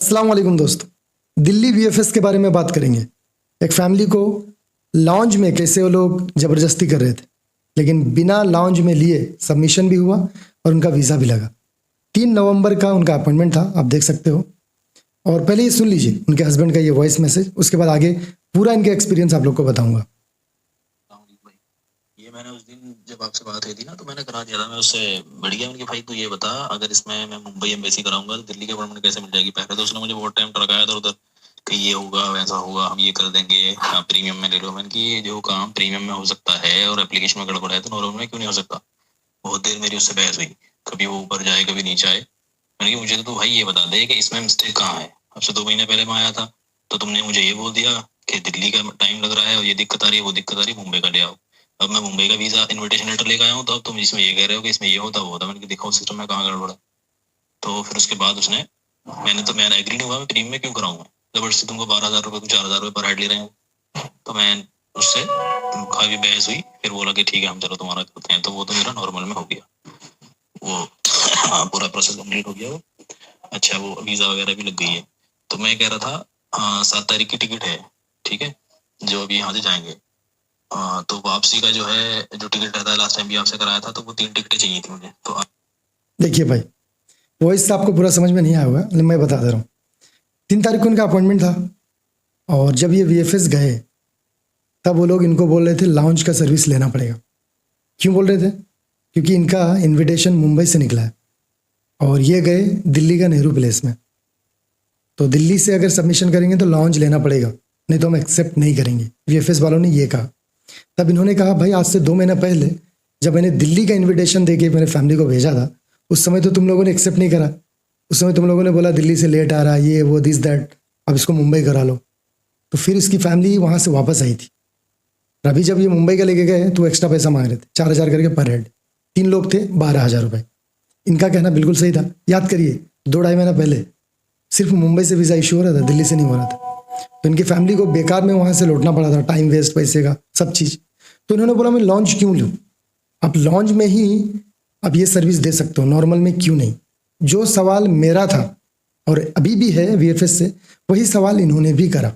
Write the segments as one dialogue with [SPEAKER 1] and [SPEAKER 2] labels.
[SPEAKER 1] अस्सलाम वालेकुम दोस्तों। दिल्ली वीएफएस के बारे में बात करेंगे। एक फैमिली को लॉन्च में कैसे वो लोग ज़बरदस्ती कर रहे थे, लेकिन बिना लॉन्च में लिए सबमिशन भी हुआ और उनका वीज़ा भी लगा। 3 नवंबर का उनका अपॉइंटमेंट था, आप देख सकते हो। और पहले ये सुन लीजिए उनके हस्बैंड का ये वॉइस मैसेज, उसके बाद आगे पूरा इनका एक्सपीरियंस आप लोग को बताऊंगा।
[SPEAKER 2] ये मैंने उस दिन जब आपसे बात हुई थी ना, तो मैंने करा दिया था मैं उससे। बढ़िया उनकी भाई, तू ये बता, अगर इसमें मैं मुंबई एम्बेसी कराऊंगा तो दिल्ली के अपॉइंटमेंट कैसे मिल जाएगी? पहले तो उसने मुझे बहुत टाइम टरकाया था उधर कि ये होगा वैसा होगा, हम ये कर देंगे, आप प्रीमियम में ले लो। मैंने कि ये जो काम प्रीमियम में हो सकता है और एप्लीकेशन में गड़बड़ है तो नॉर्मल में क्यों नहीं हो सकता? बहुत देर मेरी उससे बहस हुई, कभी वो ऊपर जाए कभी नीचे आए। मैंने कहा मुझे तो तू भाई ये बता दे कि इसमें मिस्टेक कहाँ है। अब से 2 महीने पहले मैं आया था तो तुमने मुझे ये बोल दिया कि दिल्ली का टाइम लग रहा है और ये दिक्कत आ रही है, वो दिक्कत आ रही है, मुंबई का ले आओ। अब मैं मुंबई का वीजा इनविटेशन लेटर लेकर आया हूँ, तो अब तुम इसमें ये कह रहे हो कि इसमें ये होता वो होता। मैंने कहा दिखाओ सिस्टम में कहाँ गड़बड़ है। तो फिर उसके बाद उसने, मैंने एग्री नहीं हुआ, मैं प्रीमियम में क्यों कराऊँ? मैं जबरदस्ती तुमको 12,000 रुपये 4,000 रुपये पर हेड ले रहे हैं। तो मैं उससे काफी बहस हुई, फिर बोला कि ठीक है हम चलो तुम्हारा करते हैं। तो वो तो मेरा नॉर्मल में हो गया, वो हाँ, पूरा प्रोसेस कंप्लीट हो गया वो। अच्छा, वो वीजा वगैरह भी लग गई है। तो मैं कह रहा था, 7 तारीख की टिकट है, ठीक है, जो अभी यहाँ से जाएंगे। तो वापसी का जो है, जो टिकट रहता है, लास्ट टाइम भी आपसे कराया था, तो वो 3 टिकटें चाहिए थी मुझे। तो
[SPEAKER 1] देखिए भाई, वॉइस आपको पूरा समझ में नहीं आया होगा, लेकिन मैं बता दे रहा हूँ। 3 तारीख को उनका अपॉइंटमेंट था और जब ये वीएफएस गए तब वो लोग इनको बोल रहे थे लॉन्च का सर्विस लेना पड़ेगा। क्यों बोल रहे थे? क्योंकि इनका इनविटेशन मुंबई से निकला है और ये गए दिल्ली का नेहरू प्लेस में। तो दिल्ली से अगर सबमिशन करेंगे तो लॉन्च लेना पड़ेगा, नहीं तो हम एक्सेप्ट नहीं करेंगे। वीएफएस वालों ने ये कहा। तब इन्होंने कहा भाई आज से 2 महीना पहले जब मैंने दिल्ली का इनविटेशन देके मेरे फैमिली को भेजा था, उस समय तो तुम लोगों ने एक्सेप्ट नहीं करा। उस समय तुम लोगों ने बोला दिल्ली से लेट आ रहा है, ये वो दिस दैट, अब इसको मुंबई करा लो। तो फिर इसकी फैमिली वहाँ से वापस आई थी। अभी जब ये मुंबई का लेके गए तो एक्स्ट्रा पैसा मांग रहे थे, 4,000 करके पर हेड। 3 लोग थे, 12,000 रुपये। इनका कहना बिल्कुल सही था। याद करिए 2 ढाई महीना पहले सिर्फ मुंबई से वीज़ा इशू हो रहा था, दिल्ली से नहीं हो रहा था। तो इनकी फैमिली को बेकार में वहाँ से लौटना पड़ा था, टाइम वेस्ट, पैसे का सब चीज़। तो इन्होंने बोला मैं लॉन्च क्यों लूँ, आप लॉन्च में ही आप ये सर्विस दे सकते हो, नॉर्मल में क्यों नहीं। जो सवाल मेरा था और अभी भी है वीएफएस से, वही सवाल इन्होंने भी करा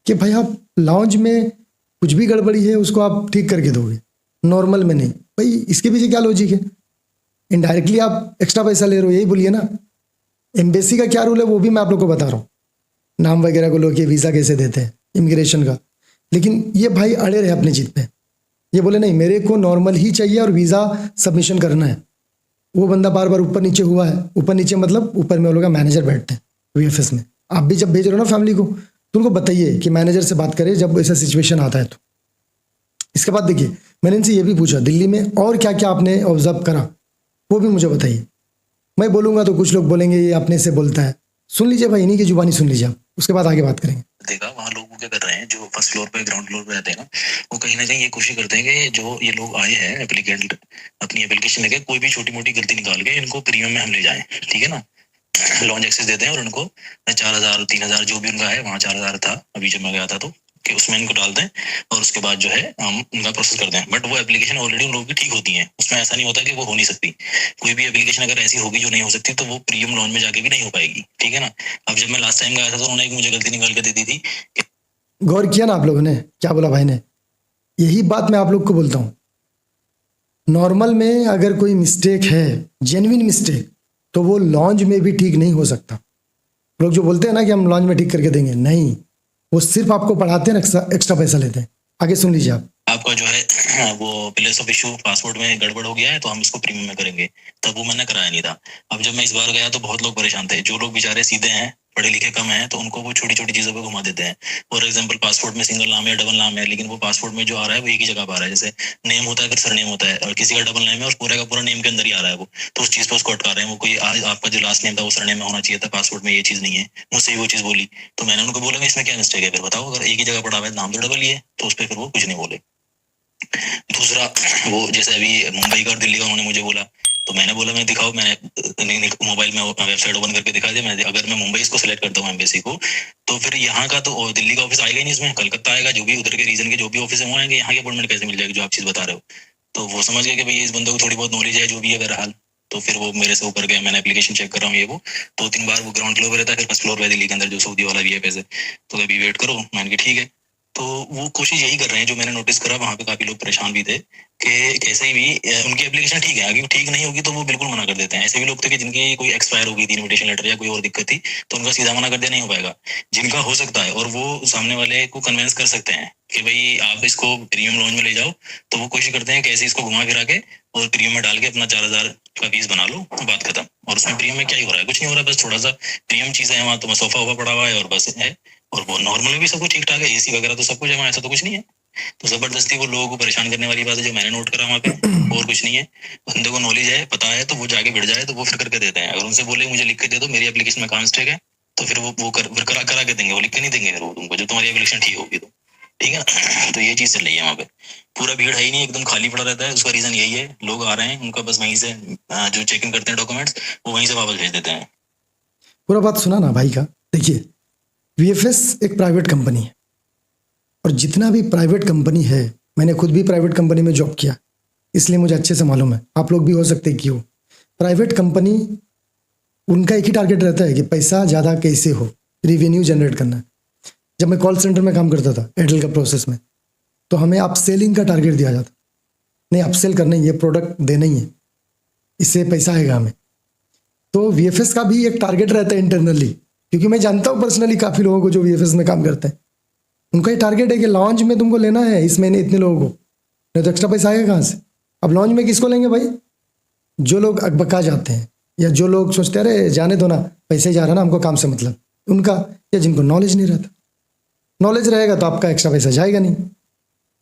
[SPEAKER 1] कि भाई आप लॉन्च में कुछ भी गड़बड़ी है उसको आप ठीक करके दोगे, नॉर्मल में नहीं। भाई इसके पीछे क्या लॉजिक है? इनडायरेक्टली आप एक्स्ट्रा पैसा ले रहे हो, यही बोलिए ना। एम्बेसी का क्या रूल है वो भी मैं आप लोग को बता रहा हूँ, नाम वगैरह को लोग वीज़ा कैसे देते हैं, इमिग्रेशन का। लेकिन ये भाई अड़े रहे अपनी जीत पे। ये बोले नहीं मेरे को नॉर्मल ही चाहिए और वीज़ा सबमिशन करना है। वो बंदा बार बार ऊपर नीचे हुआ है। ऊपर नीचे मतलब ऊपर में वो लोग मैनेजर बैठते हैं वीएफएस में। आप भी जब भेज रहे हो ना फैमिली को, तो उनको बताइए कि मैनेजर से बात करें जब ऐसा सिचुएशन आता है तो। इसके बाद देखिए, मैंने इनसे ये भी पूछा दिल्ली में और क्या क्या आपने ऑब्जर्व करा, वो भी मुझे बताइए। मैं बोलूंगा तो कुछ लोग बोलेंगे ये अपने से बोलता है। सुन लीजिए भाई, इन्हीं की जुबानी सुन लीजिए आप, उसके बाद आगे बात करेंगे।
[SPEAKER 2] देखा वहाँ लोग क्या कर रहे हैं, जो फर्स्ट फ्लोर पे ग्राउंड फ्लोर पे रहते हैं ना, वो कहीं ना कहीं ये कोशिश करते हैं कि जो ये लोग आए हैं एप्लीकेंट, अपनी एप्लीकेशन लेके कोई भी छोटी मोटी गलती निकाल के इनको प्रीमियम में हम ले जाएं, ठीक है ना। लॉन्च एक्सेस देते हैं और उनको 4,000 3,000 जो भी उनका है, वहाँ 4,000 था अभी जब मैं गया था, तो कि उसमें इनको डाल दें और उसके बाद जो है हम उनका प्रोसेस कर दें। बट वो एप्लीकेशन ऑलरेडी उन लोगों की ठीक होती है, उसमें ऐसा नहीं होता कि वो हो नहीं सकती। कोई भी एप्लीकेशन अगर ऐसी होगी जो नहीं हो सकती, तो वो प्रीमियम लॉन्च में जाके भी नहीं हो पाएगी, ठीक है ना। अब जब मैं लास्ट टाइम गया था तो उन्होंने एक मुझे गलती निकाल के दे दी थी।
[SPEAKER 1] गौर किया ना आप लोगों ने क्या बोला भाई ने? यही बात मैं आप लोग को बोलता हूँ, नॉर्मल में अगर कोई मिस्टेक है, जेन्युइन मिस्टेक, तो वो लॉन्च में भी ठीक नहीं हो सकता। लोग जो बोलते हैं ना कि हम लॉन्च में ठीक करके देंगे, नहीं, वो सिर्फ आपको पढ़ाते हैं, एक्स्ट्रा पैसा लेते हैं। आगे सुन लीजिए आप।
[SPEAKER 2] आपका जो है वो प्लेस ऑफ इशू पासपोर्ट में गड़बड़ हो गया है, तो हम इसको प्रीमियम में करेंगे। तब वो मैंने कराया नहीं था। अब जब मैं इस बार गया तो बहुत लोग परेशान थे। जो लोग बेचारे सीधे हैं, पढ़े लिखे कम हैं, तो उनको वो छोटी छोटी चीजों पे घुमा देते हैं। फॉर एग्जाम्पल पासपोर्ट में सिंगल नाम है, डबल नाम है, लेकिन वो पासपोर्ट में जो आ रहा है वो एक ही जगह पर आ रहा है। जैसे नेम होता है फिर सरनेम होता है, और किसी का डबल नेम है और पूरा का पूरा नेम के अंदर ही आ रहा है वो, तो उस चीज पे उसको अटका रहे हैं। वो कोई आपका जो लास्ट नेम था वो सरनेम में होना चाहिए था, पासपोर्ट में ये चीज नहीं है। मुझसे वो चीज बोली, तो मैंने उनको बोला इसमें क्या मिस्टेक है, फिर बताओ। अगर एक ही जगह पड़ा हुआ है, नाम तो डबल ही है, तो उस पर फिर वो कुछ नहीं बोले। दूसरा, वो जैसे अभी मुंबई का और दिल्ली का उन्होंने मुझे बोला, तो मैंने बोला मैं दिखाओ, मैंने मोबाइल में वेबसाइट ओपन करके दिखा दिया। मैं अगर मैं मुंबई इसको सिलेक्ट करता हूँ एम्बेसी को, तो फिर यहाँ का तो दिल्ली का ऑफिस आएगा ही नहीं, इसमें कलकत्ता आएगा। जो भी उधर के रीजन के जो भी ऑफिस है वो आएंगे, यहाँ की अपॉइंटमेंट कैसे मिल जाएगी जो आप चीज बता रहे हो। तो वो समझ गए कि भाई इस बंदे को थोड़ी बहुत नॉलेज है जो भी है बहरहाल। तो फिर वो मेरे से ऊपर गया, मैंने एप्लीकेशन चेक कर रहा हूँ ये वो, 2-3 बार वो ग्राउंड फ्लोर पे रहता है, फिर फर्स्ट फ्लोर पे दिल्ली के अंदर जो सऊदी वाला VFS है, तो कभी वेट करो, मैंने कहा ठीक है। तो वो कोशिश यही कर रहे हैं, जो मैंने नोटिस करा वहाँ पे काफी लोग परेशान भी थे कि कैसे ही भी उनकी एप्लीकेशन ठीक है, आगे ठीक नहीं होगी तो वो बिल्कुल मना कर देते हैं। ऐसे भी लोग थे कि जिनकी कोई एक्सपायर हो गई थी इनविटेशन लेटर या कोई और दिक्कत थी, तो उनका सीधा मना कर दिया नहीं हो पाएगा। जिनका हो सकता है और वो सामने वाले को कन्विंस कर सकते हैं कि भाई आप इसको प्रीमियम लॉन्च में ले जाओ, तो वो कोशिश करते हैं कैसे इसको घुमा फिरा के और प्रीमियम में डाल के अपना 4,000 का फीस बना लो, बात खत्म। और उसमें प्रीमियम में क्या ही हो रहा है, कुछ नहीं हो रहा है, बस थोड़ा सा प्रीमियम चीजें हैं वहाँ, तो सोफा वोफा पड़ा हुआ है और बस है। और वो नॉर्मल में भी सब कुछ ठीक ठाक है, AC वगैरह तो सब कुछ है वहाँ, ऐसा तो कुछ नहीं है। तो जबरदस्ती वो लोगों को परेशान करने वाली बात है जो मैंने नोट करा वहाँ पे, और कुछ नहीं है। बंदे को नॉलेज है, पता है, तो वो जाके भिड़ जाए तो वो फिर करके देते हैं। अगर उनसे बोले मुझे लिख के दे दो, मेरी एप्लीकेशन में काम स्टेक है, तो फिर वो फिर करा के देंगे, वो लिख के नहीं देंगे फिर वो तुमको, जब तुम्हारी एप्लीकेशन ठीक होगी तो, ठीक है ना। तो ये चीज चल रही है वहाँ पे, पूरा भीड़ है ही नहीं, एकदम खाली पड़ा रहता है। उसका रीजन यही है, लोग आ रहे हैं, उनका बस वहीं से जो चेक इन करते हैं डॉक्यूमेंट्स, वो वहीं से वापस भेज देते हैं।
[SPEAKER 1] पूरा बात सुना ना भाई का। देखिए, VFS एक प्राइवेट कंपनी है, और जितना भी प्राइवेट कंपनी है, मैंने खुद भी प्राइवेट कंपनी में जॉब किया, इसलिए मुझे अच्छे से मालूम है, आप लोग भी हो सकते कि हो। प्राइवेट कंपनी, उनका एक ही टारगेट रहता है कि पैसा ज़्यादा कैसे हो, रिवेन्यू जनरेट करना है। जब मैं कॉल सेंटर में काम करता था एयरटेल का प्रोसेस में, तो हमें अपसेलिंग का टारगेट दिया जाता, नहीं अपसेल करना ही है, प्रोडक्ट देना ही है, इससे पैसा आएगा हमें। तो VFS का भी एक टारगेट रहता है इंटरनली, क्योंकि मैं जानता हूँ पर्सनली काफ़ी लोगों को जो VFS में काम करते हैं, उनका ये टारगेट है कि लॉन्च में तुमको लेना है इस महीने इतने लोगों को, नहीं तो एक्स्ट्रा पैसा आएगा कहाँ से। अब लॉन्च में किसको लेंगे भाई? जो लोग अकबका जाते हैं, या जो लोग सोचते हैं अरे जाने दो ना, पैसे ही जा रहा है ना, हमको काम से मतलब, उनका, या जिनको नॉलेज नहीं रहता। नॉलेज रहेगा तो आपका एक्स्ट्रा पैसा जाएगा नहीं।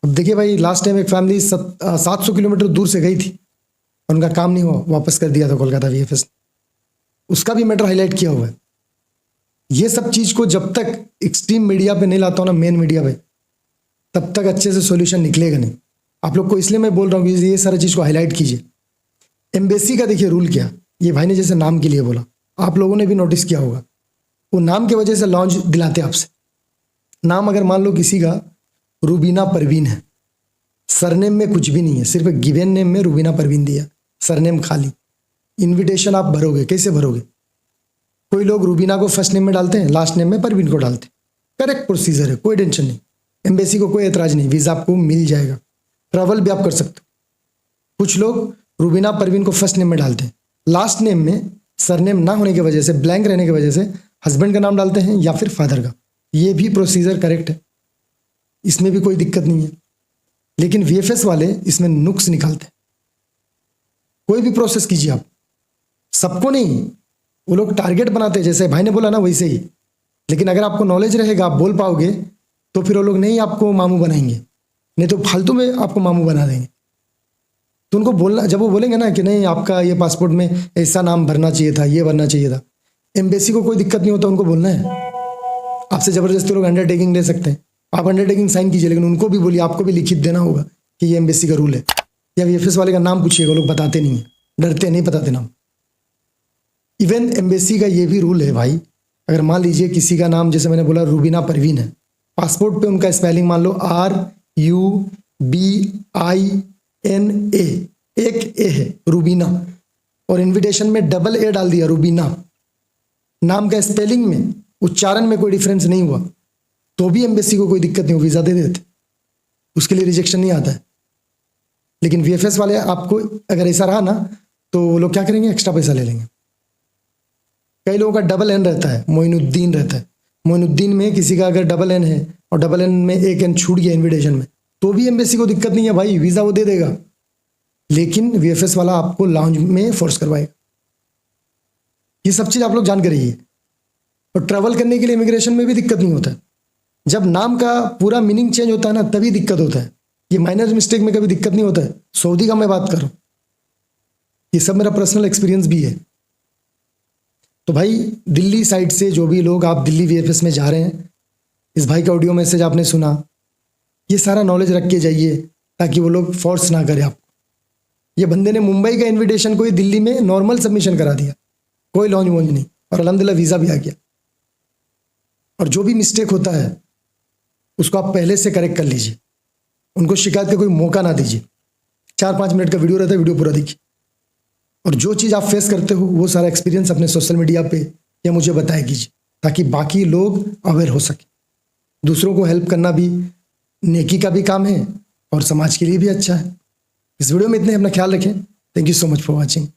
[SPEAKER 1] अब देखिए भाई, लास्ट टाइम एक फैमिली 700 किलोमीटर दूर से गई थी और उनका काम नहीं हुआ, वापस कर दिया था कोलकाता VFS। उसका भी मैटर हाईलाइट किया हुआ है। ये सब चीज़ को जब तक एक्सट्रीम मीडिया पे नहीं लाता हूँ ना, मेन मीडिया पे, तब तक अच्छे से सॉल्यूशन निकलेगा नहीं। आप लोग को इसलिए मैं बोल रहा हूँ कि ये सारी चीज़ को हाईलाइट कीजिए। एम्बेसी का देखिए रूल क्या, ये भाई ने जैसे नाम के लिए बोला, आप लोगों ने भी नोटिस किया होगा, वो नाम की वजह से लॉन्च दिलाते आपसे। नाम अगर मान लो किसी का रूबीना परवीन है, सरनेम में कुछ भी नहीं है, सिर्फ गिवन नेम में रूबीना परवीन दिया, सरनेम खाली। इनविटेशन आप भरोगे, कैसे भरोगे? कोई लोग रूबीना को फर्स्ट नेम में डालते हैं, लास्ट नेम में परवीन को डालते हैं, करेक्ट प्रोसीजर है, कोई टेंशन नहीं। एम्बेसी को कोई एतराज नहीं, वीज़ा आपको मिल जाएगा, ट्रैवल भी आप कर सकते हो। कुछ लोग रूबीना परवीन को फर्स्ट नेम में डालते हैं, लास्ट नेम में सरनेम ना होने की वजह से, ब्लैंक रहने की वजह से हस्बैंड का नाम डालते हैं या फिर फादर का। ये भी प्रोसीजर करेक्ट है, इसमें भी कोई दिक्कत नहीं है। लेकिन VFS वाले इसमें नुक्स निकालते हैं। कोई भी प्रोसेस कीजिए आप, सबको नहीं, वो लोग टारगेट बनाते हैं, जैसे भाई ने बोला ना वैसे ही। लेकिन अगर आपको नॉलेज रहेगा, आप बोल पाओगे, तो फिर वो लोग नहीं आपको मामू बनाएंगे, नहीं तो फालतू में आपको मामू बना देंगे। तो उनको बोलना, जब वो बोलेंगे ना कि नहीं आपका ये पासपोर्ट में ऐसा नाम भरना चाहिए था, ये भरना चाहिए था, एम्बेसी को कोई दिक्कत नहीं होता, उनको बोलना है। आपसे ज़बरदस्ती लोग अंडरटेकिंग ले सकते हैं, आप अंडरटेकिंग साइन कीजिए, लेकिन उनको भी बोलिए, आपको भी लिखित देना होगा कि ये एम्बेसी का रूल है। या VFS वाले का नाम पूछिएगा, लोग बताते नहीं हैं, डरते नहीं बताते नाम। इवन एम्बेसी का ये भी रूल है भाई, अगर मान लीजिए किसी का नाम, जैसे मैंने बोला रूबीना परवीन है, पासपोर्ट पे उनका स्पेलिंग मान लो RUBINA, एक ए है रूबीना, और इनविटेशन में डबल ए डाल दिया रूबीना, नाम का स्पेलिंग में, उच्चारण में कोई डिफरेंस नहीं हुआ, तो भी एम्बेसी को कोई दिक्कत नहीं हो, वीज़ा दे देते, उसके लिए रिजेक्शन नहीं आता है। लेकिन VFS वाले आपको अगर ऐसा रहा ना, तो वो लोग क्या करेंगे, एक्स्ट्रा पैसा ले लेंगे। कई लोगों का डबल एन रहता है, मोइनुद्दीन रहता है, मोइनुद्दीन में किसी का अगर डबल एन है और डबल एन में एक एन छूट गया इन्विटेशन में, तो भी एम्बेसी को दिक्कत नहीं है भाई, वीज़ा वो दे देगा। लेकिन VFS वाला आपको लॉन्च में फोर्स करवाएगा। ये सब चीज़ आप लोग जान कर रहिए। और ट्रैवल करने के लिए इमिग्रेशन में भी दिक्कत नहीं होता है, जब नाम का पूरा मीनिंग चेंज होता है ना, तभी दिक्कत होता है। ये माइनर मिस्टेक में कभी दिक्कत नहीं होता है। सऊदी का मैं बात कर रहा हूँ, ये सब मेरा पर्सनल एक्सपीरियंस भी है। तो भाई दिल्ली साइड से जो भी लोग, आप दिल्ली VFS में जा रहे हैं, इस भाई का ऑडियो मैसेज आपने सुना, ये सारा नॉलेज रख के जाइए, ताकि वो लोग फोर्स ना करें आपको। ये बंदे ने मुंबई का इन्विटेशन को ही दिल्ली में नॉर्मल सबमिशन करा दिया, कोई लॉन्च वॉन्च नहीं, और अल्हम्दुलिल्लाह वीज़ा भी आ गया। और जो भी मिस्टेक होता है उसको आप पहले से करेक्ट कर लीजिए, उनको शिकायत का कोई मौका ना दीजिए। 4-5 मिनट का वीडियो रहता है, वीडियो पूरा देखिए। और जो चीज़ आप फेस करते हो वो सारा एक्सपीरियंस अपने सोशल मीडिया पे या मुझे बताया कीजिए, ताकि बाकी लोग अवेयर हो सके। दूसरों को हेल्प करना भी नेकी का भी काम है और समाज के लिए भी अच्छा है। इस वीडियो में इतने, अपना ख्याल रखें। Thank you so much for watching.